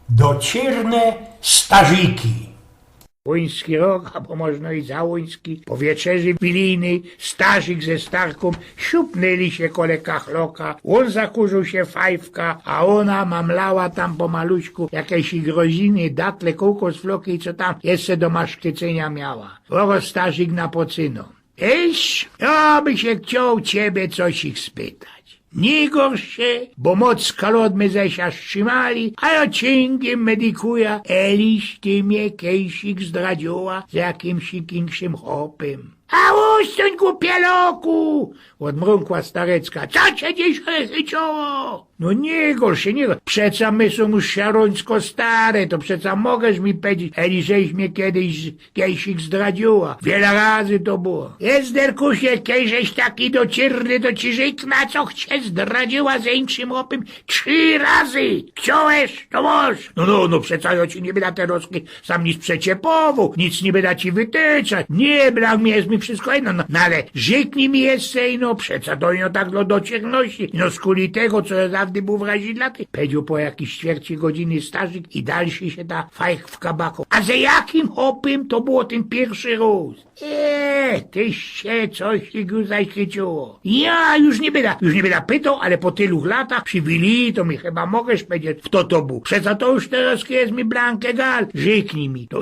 Docierne stażyki. Łoński rok, albo można i załoński, po wieczerzy wilijnej, starzyk ze starką siupnęli się kole kachloka, on zakurzył się fajwka, a ona mamlała tam po maluśku jakieś groziny, datle, kokos, floki, co tam jeszcze do maszkycenia miała. Oro starzyk napocyno. Eś, ja by się chciał ciebie coś ich spytać. Nie gorsze, bo moc kalodmy zesia trzymali, a ja cięgiem medikuja, eliś ty mnie kejsik zdradziła z jakimś większym chłopem. A ustoń głupieloku! Odmrąkła starecka. Co cię dziś chyciło? No nie gorsze, nie gorsze. Przeca my są już siarońsko stare, to przeca mogesz mi powiedzieć, eliżeś mnie kiedyś kejsik zdradziła. Wiele razy to było. Jest derkusie, kejżeś taki docierny do ciżykna, co cię zdradziła z inszym chłopem 3 razy. Chciałeś, to możesz. No, przeca ja ci nie będę te roski sam nic przeciepował, nic nie będę ci wytyczać. Nie, brak mi jest mi wszystko jedno, no ale żyknij mi jeszcze, no przeca to nie tak do dociekności. No skuli tego, co ja zawdy był w razie dla tych. Powiedział po jakiejś ćwierci godziny starzyk i dalszy się ta fajch w kabaku. A za jakim hopem to było ten pierwszy róz? Tyś się coś już zachyciło. Ja już nie będę pytał, ale po tylu latach przy Wili to mi chyba możesz powiedzieć, kto to był. Przeca to już teraz jest mi blankę gal. Żyknij mi to,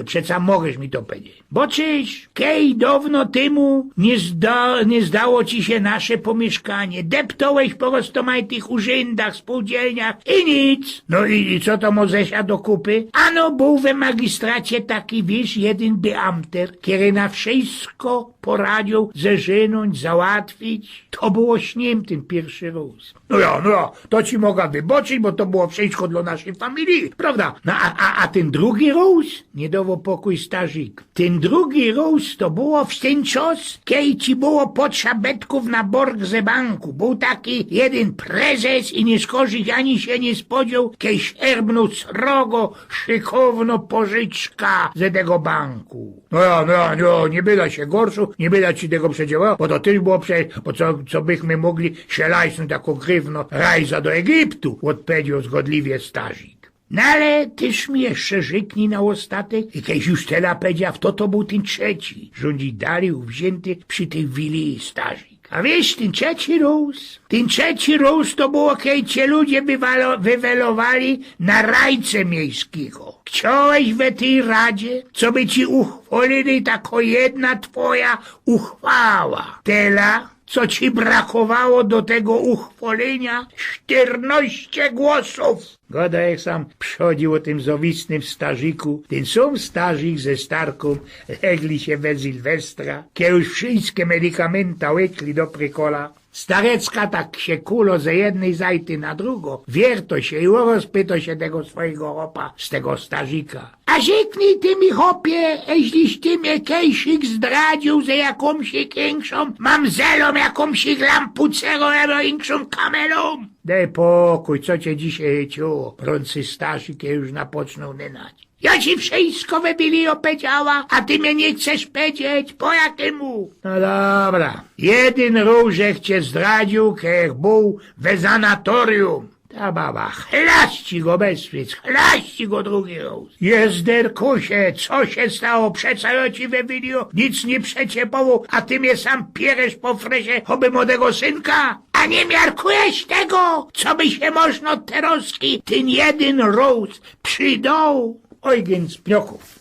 przeca możesz mi to powiedzieć. Bo czyś, kej dawno temu nie zdało ci się nasze pomieszkanie. Deptałeś po roztomaj tych urzędach, spółdzielniach i nic. No i co to mozesia do kupy? Ano był we magistracie taki, wiesz, jeden beamter, który na wszystko poradził zeżynąć, załatwić. To było śniem ten pierwszy róz. No ja, to ci mogę wyboczyć, bo to było wszystko dla naszej familii, prawda? No a ten drugi róz? Nie dawał pokój starzyk. Ten drugi róz to było w ten czas, kiedy ci było potrzeba betków na borg ze banku. Był taki jeden prezes i nie skorzyć ani się nie spodziewał, kiedyś erbnął srogo, szykowno pożyczka ze tego banku. No, nie była się gorszu, nie była ci tego przedziałała, bo to też było bo co byśmy mogli się lajsnąć taką grywno rajza do Egiptu, odpowiedział zgodliwie starzyk. No ale tyż mi jeszcze żyknij na ostatek i kiedyś już tela powiedział, to był ten trzeci, rządzi dalej uwzięty przy tej wili starzyk. A wiesz, ten trzeci róz to było, kiedy cię ludzie wywelowali na rajce miejskiego. Chciałeś we tej radzie, co by ci uchwalili tako jedna twoja uchwała. Tela, co ci brakowało do tego uchwalenia? 14 głosów. Goda jak sam przychodził o tym zowisnym starzyku, ten sam starzyk ze starką legli się we Sylwestra, kiedy już wszystkie medykamenty łykli do prykola. Starecka tak się kulo ze jednej zajty na drugą, wierto się i rozpyto się tego swojego chopa z tego starzyka. A żyknij ty mi chopie, jeśliś ty mnie kejsik zdradził ze jakąś większą mamzelą, jakąś lampucerą, albo większą kamelą. Daj pokój, co cię dzisiaj chyciło, prący starzyk już napoczną nynać. Ja ci wszystko we Bili opowiedziała, a ty mnie nie chcesz powiedzieć, po jakiemu? No dobra, jeden różek cię zdradził, kiedy był we sanatorium. Ta baba, chlaści go bezpiec, chlaści go drugi róz. Jezderkusie, co się stało? Przeca ja ci we Bili nic nie przeciepował, a ty mnie sam pieresz po fresie, choby młodego synka? A nie miarkujesz tego, co by się można od teroski, ten jeden róz przydał? Eugen z Pnioków.